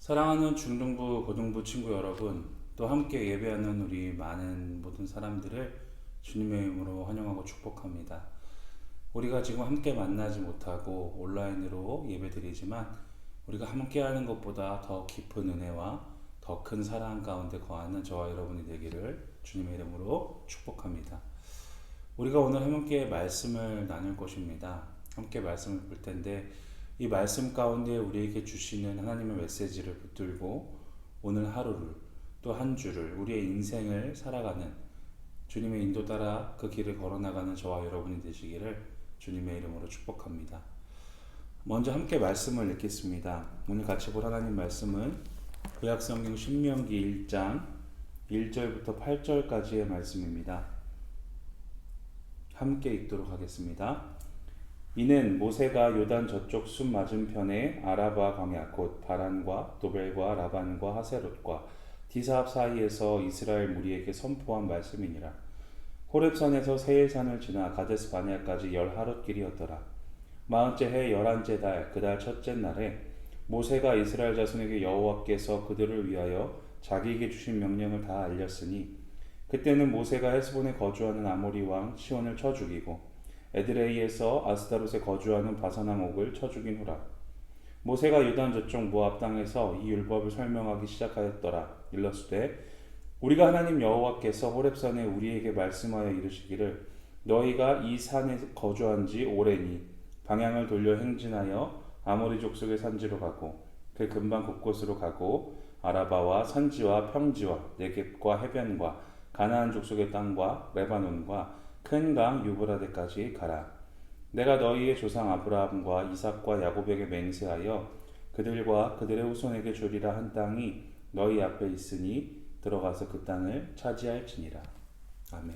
사랑하는 중등부, 고등부 친구 여러분, 또 함께 예배하는 우리 많은 모든 사람들을 주님의 이름으로 환영하고 축복합니다. 우리가 지금 함께 만나지 못하고 온라인으로 예배드리지만 우리가 함께하는 것보다 더 깊은 은혜와 더 큰 사랑 가운데 거하는 저와 여러분이 되기를 주님의 이름으로 축복합니다. 우리가 오늘 함께 말씀을 나눌 것입니다. 함께 말씀을 볼 텐데 이 말씀 가운데 우리에게 주시는 하나님의 메시지를 붙들고 오늘 하루를 또 한 주를 우리의 인생을 살아가는 주님의 인도 따라 그 길을 걸어나가는 저와 여러분이 되시기를 주님의 이름으로 축복합니다. 먼저 함께 말씀을 읽겠습니다. 오늘 같이 볼 하나님 말씀은 구약성경 신명기 1장 1절부터 8절까지의 말씀입니다. 함께 읽도록 하겠습니다. 이는 모세가 요단 저쪽 숲 맞은편에 아라바 광야 곧 바란과 도벨과 라반과 하세롯과 디사합 사이에서 이스라엘 무리에게 선포한 말씀이니라. 호렙산에서 세일산을 지나 가데스 바네아까지 10하룻길이었더라. 40째 해 11째 달 그 달 첫째 날에 모세가 이스라엘 자손에게 여호와께서 그들을 위하여 자기에게 주신 명령을 다 알렸으니 그때는 모세가 헤스본에 거주하는 아모리 왕 시온을 쳐 죽이고 에드레이에서 아스타롯에 거주하는 바산왕 옥을 쳐 죽인 후라. 모세가 요단 저쪽 모압 땅에서 이 율법을 설명하기 시작하였더라. 일러스되 우리가 하나님 여호와께서 호렙산에 우리에게 말씀하여 이르시기를 너희가 이 산에 거주한 지 오래니 방향을 돌려 행진하여 아모리 족속의 산지로 가고 그 근방 곳곳으로 가고 아라바와 산지와 평지와 네겝과 해변과 가나안 족속의 땅과 레바논과 큰 강 유브라데까지 가라. 내가 너희의 조상 아브라함과 이삭과 야곱에게 맹세하여 그들과 그들의 후손에게 주리라 한 땅이 너희 앞에 있으니 들어가서 그 땅을 차지할지니라. 아멘.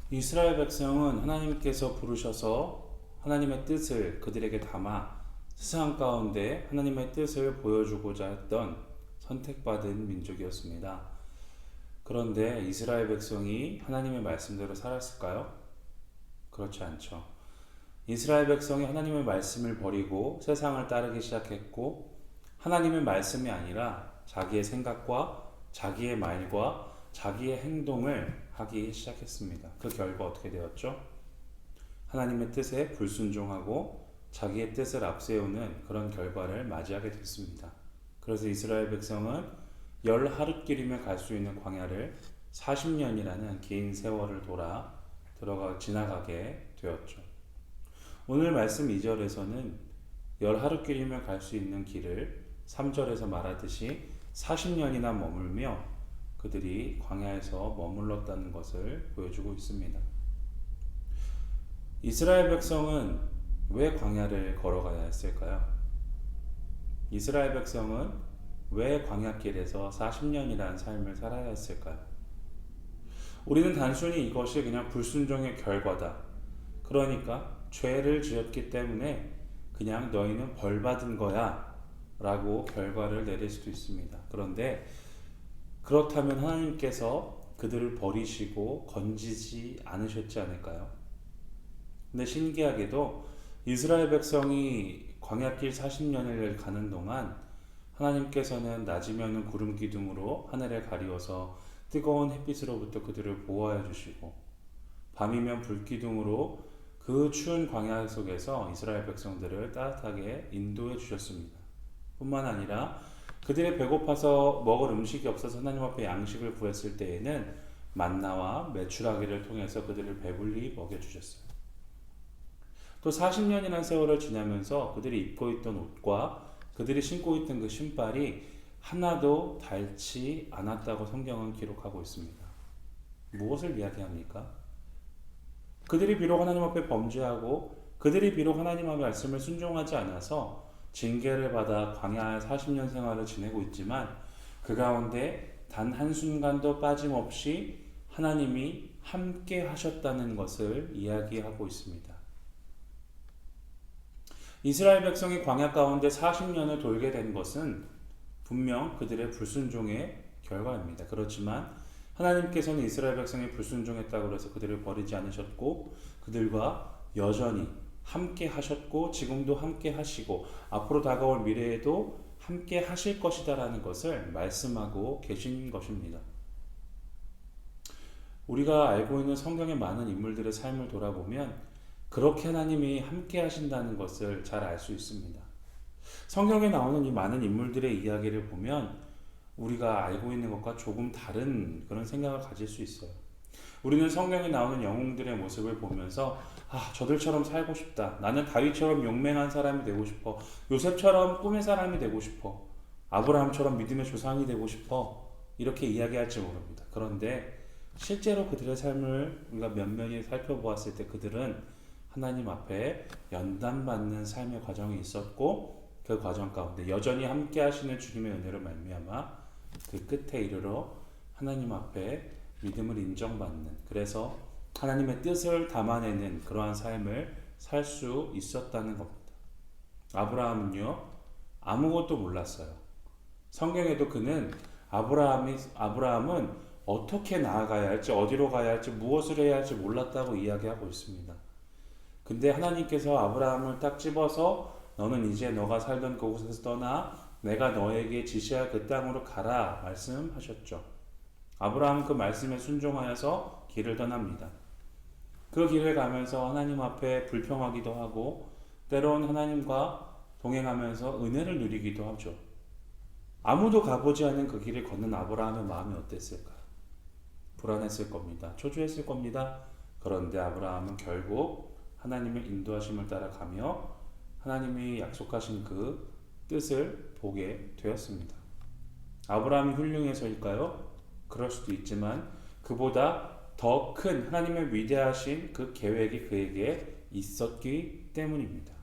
이스라엘 백성은 하나님께서 부르셔서 하나님의 뜻을 그들에게 담아 세상 가운데 하나님의 뜻을 보여주고자 했던 선택받은 민족이었습니다. 그런데 이스라엘 백성이 하나님의 말씀대로 살았을까요? 그렇지 않죠. 이스라엘 백성이 하나님의 말씀을 버리고 세상을 따르기 시작했고 하나님의 말씀이 아니라 자기의 생각과 자기의 말과 자기의 행동을 하기 시작했습니다. 그 결과 어떻게 되었죠? 하나님의 뜻에 불순종하고 자기의 뜻을 앞세우는 그런 결과를 맞이하게 됐습니다. 그래서 이스라엘 백성은 10하룻길이면 갈 수 있는 광야를 40년이라는 긴 세월을 지나가게 되었죠. 오늘 말씀 2절에서는 10하룻길이면 갈 수 있는 길을 3절에서 말하듯이 40년이나 머물며 그들이 광야에서 머물렀다는 것을 보여주고 있습니다. 이스라엘 백성은 왜 광야를 걸어가야 했을까요? 이스라엘 백성은 왜 광야길에서 40년이라는 삶을 살아야 했을까요? 우리는 단순히 이것이 그냥 불순종의 결과다. 그러니까 죄를 지었기 때문에 그냥 너희는 벌받은 거야 라고 결과를 내릴 수도 있습니다. 그런데 그렇다면 하나님께서 그들을 버리시고 건지지 않으셨지 않을까요? 근데 신기하게도 이스라엘 백성이 광야길 40년을 가는 동안 하나님께서는 낮이면은 구름 기둥으로 하늘을 가리워서 뜨거운 햇빛으로부터 그들을 보호하여 주시고 밤이면 불 기둥으로 그 추운 광야 속에서 이스라엘 백성들을 따뜻하게 인도해 주셨습니다. 뿐만 아니라 그들이 배고파서 먹을 음식이 없어서 하나님 앞에 양식을 구했을 때에는 만나와 메추라기를 통해서 그들을 배불리 먹여주셨어요. 또 40년이라는 세월을 지나면서 그들이 입고 있던 옷과 그들이 신고 있던 그 신발이 하나도 닳지 않았다고 성경은 기록하고 있습니다. 무엇을 이야기합니까? 그들이 비록 하나님 앞에 범죄하고 그들이 비록 하나님의 말씀을 순종하지 않아서 징계를 받아 광야 40년 생활을 지내고 있지만 그 가운데 단 한순간도 빠짐없이 하나님이 함께 하셨다는 것을 이야기하고 있습니다. 이스라엘 백성이 광야 가운데 40년을 돌게 된 것은 분명 그들의 불순종의 결과입니다. 그렇지만 하나님께서는 이스라엘 백성이 불순종했다고 해서 그들을 버리지 않으셨고 그들과 여전히 함께 하셨고 지금도 함께 하시고 앞으로 다가올 미래에도 함께 하실 것이다라는 것을 말씀하고 계신 것입니다. 우리가 알고 있는 성경의 많은 인물들의 삶을 돌아보면 그렇게 하나님이 함께 하신다는 것을 잘 알 수 있습니다. 성경에 나오는 이 많은 인물들의 이야기를 보면 우리가 알고 있는 것과 조금 다른 그런 생각을 가질 수 있어요. 우리는 성경에 나오는 영웅들의 모습을 보면서 저들처럼 살고 싶다. 나는 다윗처럼 용맹한 사람이 되고 싶어. 요셉처럼 꿈의 사람이 되고 싶어. 아브라함처럼 믿음의 조상이 되고 싶어. 이렇게 이야기할지 모릅니다. 그런데 실제로 그들의 삶을 우리가 면면히 살펴보았을 때 그들은 하나님 앞에 연단받는 삶의 과정이 있었고 그 과정 가운데 여전히 함께 하시는 주님의 은혜로 말미암아 그 끝에 이르러 하나님 앞에 믿음을 인정받는, 그래서 하나님의 뜻을 담아내는 그러한 삶을 살 수 있었다는 겁니다. 아브라함은요, 아무것도 몰랐어요. 성경에도 그는 아브라함은 어떻게 나아가야 할지, 어디로 가야 할지, 무엇을 해야 할지 몰랐다고 이야기하고 있습니다. 근데 하나님께서 아브라함을 딱 집어서 너는 이제 너가 살던 그곳에서 떠나 내가 너에게 지시할 그 땅으로 가라 말씀하셨죠. 아브라함은 그 말씀에 순종하여서 길을 떠납니다. 그 길을 가면서 하나님 앞에 불평하기도 하고 때론 하나님과 동행하면서 은혜를 누리기도 하죠. 아무도 가보지 않은 그 길을 걷는 아브라함의 마음이 어땠을까요? 불안했을 겁니다. 초조했을 겁니다. 그런데 아브라함은 결국 하나님의 인도하심을 따라가며 하나님이 약속하신 그 뜻을 보게 되었습니다. 아브라함이 훌륭해서일까요? 그럴 수도 있지만 그보다 더 큰 하나님의 위대하신 그 계획이 그에게 있었기 때문입니다.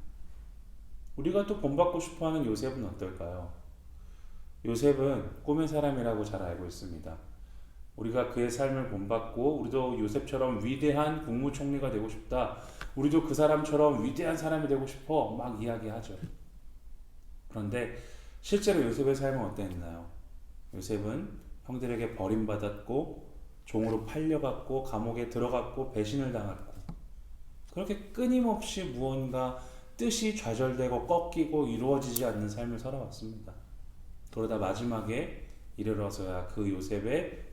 우리가 또 본받고 싶어하는 요셉은 어떨까요? 요셉은 꿈의 사람이라고 잘 알고 있습니다. 우리가 그의 삶을 본받고 우리도 요셉처럼 위대한 국무총리가 되고 싶다. 우리도 그 사람처럼 위대한 사람이 되고 싶어. 막 이야기하죠. 그런데 실제로 요셉의 삶은 어땠나요? 요셉은 형들에게 버림받았고 종으로 팔려갔고 감옥에 들어갔고 배신을 당했고 그렇게 끊임없이 무언가 뜻이 좌절되고 꺾이고 이루어지지 않는 삶을 살아왔습니다. 그러다 마지막에 이르러서야 그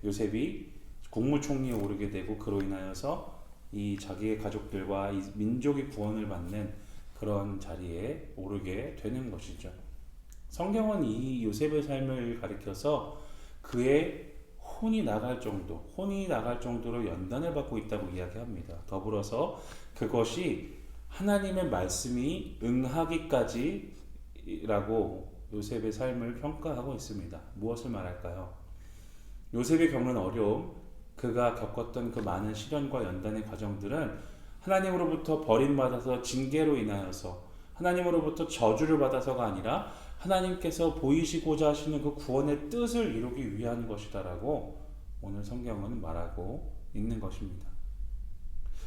요셉이 국무총리에 오르게 되고 그로 인하여서 이 자기의 가족들과 이 민족이 구원을 받는 그런 자리에 오르게 되는 것이죠. 성경은 이 요셉의 삶을 가리켜서 그의 혼이 나갈 정도로 연단을 받고 있다고 이야기합니다. 더불어서 그것이 하나님의 말씀이 응하기까지라고 요셉의 삶을 평가하고 있습니다. 무엇을 말할까요? 요셉이 겪는 어려움, 그가 겪었던 그 많은 시련과 연단의 과정들은 하나님으로부터 버림받아서 징계로 인하여서 하나님으로부터 저주를 받아서가 아니라 하나님께서 보이시고자 하시는 그 구원의 뜻을 이루기 위한 것이다라고 오늘 성경은 말하고 있는 것입니다.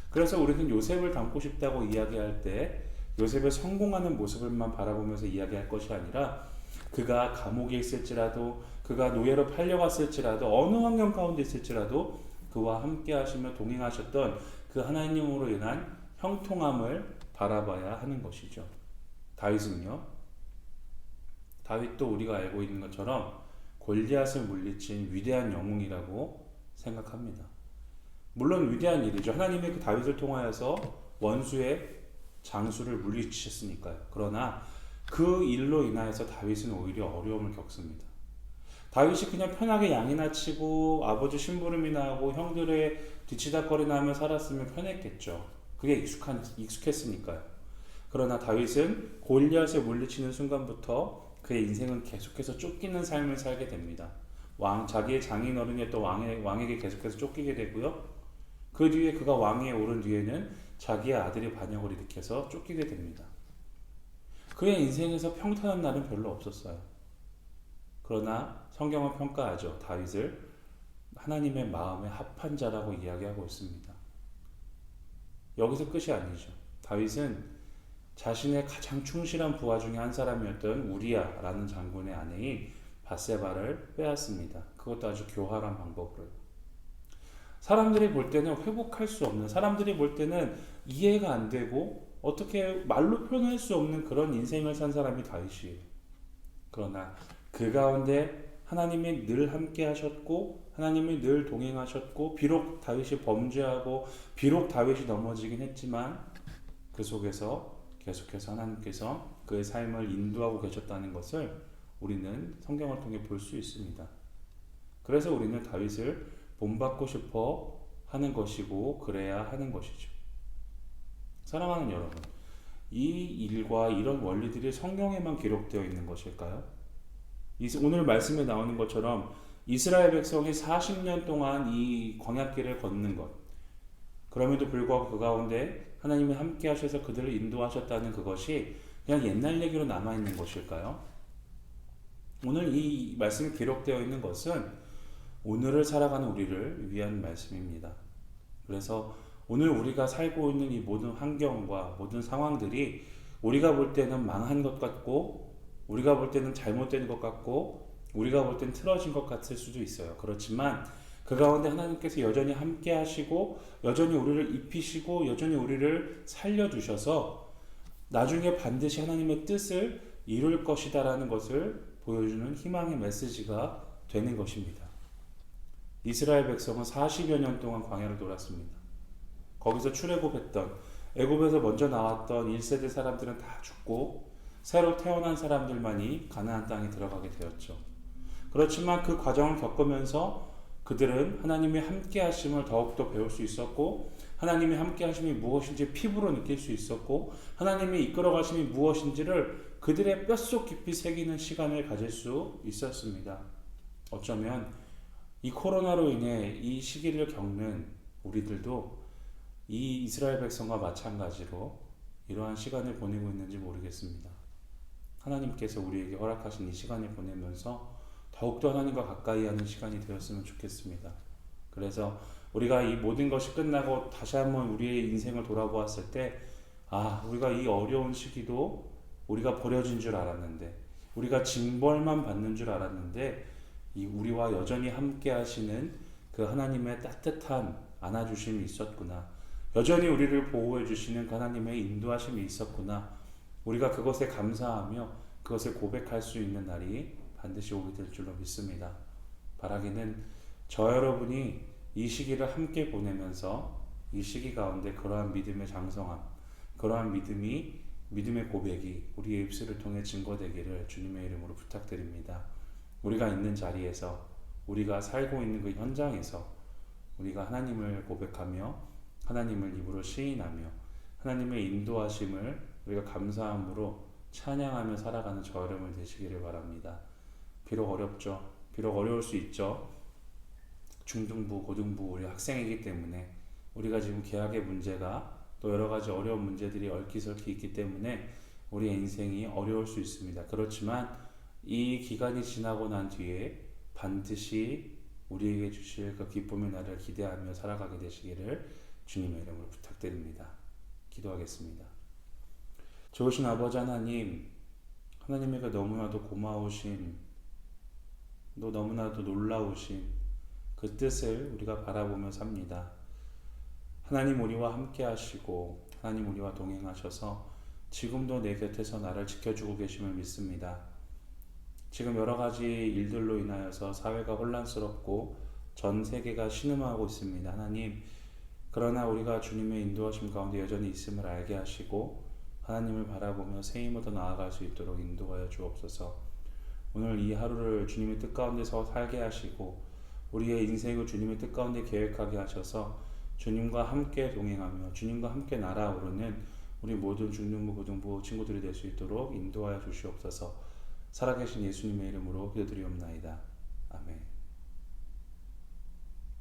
그래서 우리는 요셉을 닮고 싶다고 이야기할 때 요셉의 성공하는 모습을만 바라보면서 이야기할 것이 아니라 그가 감옥에 있을지라도 그가 노예로 팔려갔을지라도 어느 환경 가운데 있을지라도 그와 함께 하시며 동행하셨던 그 하나님으로 인한 형통함을 바라봐야 하는 것이죠. 다윗도 우리가 알고 있는 것처럼 골리앗을 물리친 위대한 영웅이라고 생각합니다. 물론 위대한 일이죠. 하나님이 그 다윗을 통하여서 원수의 장수를 물리치셨으니까요. 그러나 그 일로 인하여서 다윗은 오히려 어려움을 겪습니다. 다윗이 그냥 편하게 양이나 치고 아버지 심부름이나 하고 형들의 뒤치다꺼리나 하며 살았으면 편했겠죠. 그게 익숙했으니까요. 그러나 다윗은 골리앗을 물리치는 순간부터 그의 인생은 계속해서 쫓기는 삶을 살게 됩니다. 자기의 장인어른이었던 왕에게 계속해서 쫓기게 되고요. 그 뒤에 그가 왕위에 오른 뒤에는 자기의 아들이 반역을 일으켜서 쫓기게 됩니다. 그의 인생에서 평탄한 날은 별로 없었어요. 그러나 성경은 평가하죠. 다윗을 하나님의 마음에 합한 자라고 이야기하고 있습니다. 여기서 끝이 아니죠. 다윗은 자신의 가장 충실한 부하 중에 한 사람이었던 우리야라는 장군의 아내인 밧세바를 빼앗습니다. 그것도 아주 교활한 방법으로요. 사람들이 볼 때는 회복할 수 없는, 사람들이 볼 때는 이해가 안 되고 어떻게 말로 표현할 수 없는 그런 인생을 산 사람이 다윗이에요. 그러나 그 가운데 하나님이 늘 함께 하셨고 하나님이 늘 동행하셨고 비록 다윗이 범죄하고 비록 다윗이 넘어지긴 했지만 그 속에서 계속해서 하나님께서 그의 삶을 인도하고 계셨다는 것을 우리는 성경을 통해 볼 수 있습니다. 그래서 우리는 다윗을 본받고 싶어 하는 것이고 그래야 하는 것이죠. 사랑하는 여러분, 이 일과 이런 원리들이 성경에만 기록되어 있는 것일까요? 오늘 말씀에 나오는 것처럼 이스라엘 백성이 40년 동안 이 광야길을 걷는 것, 그럼에도 불구하고 그 가운데 하나님이 함께 하셔서 그들을 인도하셨다는 그것이 그냥 옛날 얘기로 남아있는 것일까요? 오늘 이 말씀이 기록되어 있는 것은 오늘을 살아가는 우리를 위한 말씀입니다. 그래서 오늘 우리가 살고 있는 이 모든 환경과 모든 상황들이 우리가 볼 때는 망한 것 같고 우리가 볼 때는 잘못된 것 같고 우리가 볼 때는 틀어진 것 같을 수도 있어요. 그렇지만 그 가운데 하나님께서 여전히 함께 하시고 여전히 우리를 입히시고 여전히 우리를 살려주셔서 나중에 반드시 하나님의 뜻을 이룰 것이다라는 것을 보여주는 희망의 메시지가 되는 것입니다. 이스라엘 백성은 40여 년 동안 광야를 돌았습니다. 거기서 출애굽했던 애굽에서 먼저 나왔던 1세대 사람들은 다 죽고 새로 태어난 사람들만이 가나안 땅에 들어가게 되었죠. 그렇지만 그 과정을 겪으면서 그들은 하나님의 함께 하심을 더욱더 배울 수 있었고 하나님의 함께 하심이 무엇인지 피부로 느낄 수 있었고 하나님의 이끌어 가심이 무엇인지를 그들의 뼛속 깊이 새기는 시간을 가질 수 있었습니다. 어쩌면 이 코로나로 인해 이 시기를 겪는 우리들도 이 이스라엘 백성과 마찬가지로 이러한 시간을 보내고 있는지 모르겠습니다. 하나님께서 우리에게 허락하신 이 시간을 보내면서 더욱더 하나님과 가까이 하는 시간이 되었으면 좋겠습니다. 그래서 우리가 이 모든 것이 끝나고 다시 한번 우리의 인생을 돌아보았을 때 우리가 이 어려운 시기도 우리가 버려진 줄 알았는데 우리가 징벌만 받는 줄 알았는데 이 우리와 여전히 함께 하시는 그 하나님의 따뜻한 안아주심이 있었구나. 여전히 우리를 보호해 주시는 그 하나님의 인도하심이 있었구나. 우리가 그것에 감사하며 그것을 고백할 수 있는 날이 반드시 오게 될 줄로 믿습니다. 바라기는 저 여러분이 이 시기를 함께 보내면서 이 시기 가운데 그러한 믿음의 장성함, 그러한 믿음의 고백이 우리의 입술을 통해 증거되기를 주님의 이름으로 부탁드립니다. 우리가 있는 자리에서 우리가 살고 있는 그 현장에서 우리가 하나님을 고백하며 하나님을 입으로 시인하며 하나님의 인도하심을 우리가 감사함으로 찬양하며 살아가는 저 여러분 되시기를 바랍니다. 비록 어렵죠. 비록 어려울 수 있죠. 중등부, 고등부 우리 학생이기 때문에 우리가 지금 계약의 문제가 또 여러 가지 어려운 문제들이 얽히설키 있기 때문에 우리의 인생이 어려울 수 있습니다. 그렇지만 이 기간이 지나고 난 뒤에 반드시 우리에게 주실 그 기쁨의 날을 기대하며 살아가게 되시기를 주님의 이름으로 부탁드립니다. 기도하겠습니다. 좋으신 아버지 하나님, 하나님의 그 너무나도 고마우신, 또 너무나도 놀라우신 그 뜻을 우리가 바라보며 삽니다. 하나님 우리와 함께 하시고 하나님 우리와 동행하셔서 지금도 내 곁에서 나를 지켜주고 계심을 믿습니다. 지금 여러 가지 일들로 인하여서 사회가 혼란스럽고 전 세계가 신음하고 있습니다. 하나님, 그러나 우리가 주님의 인도하심 가운데 여전히 있음을 알게 하시고 하나님을 바라보며 새 힘을 더 나아갈 수 있도록 인도하여 주옵소서. 오늘 이 하루를 주님의 뜻 가운데서 살게 하시고 우리의 인생을 주님의 뜻 가운데 계획하게 하셔서 주님과 함께 동행하며 주님과 함께 날아오르는 우리 모든 중등부, 고등부 친구들이 될 수 있도록 인도하여 주시옵소서. 살아계신 예수님의 이름으로 기도드리옵나이다. 아멘.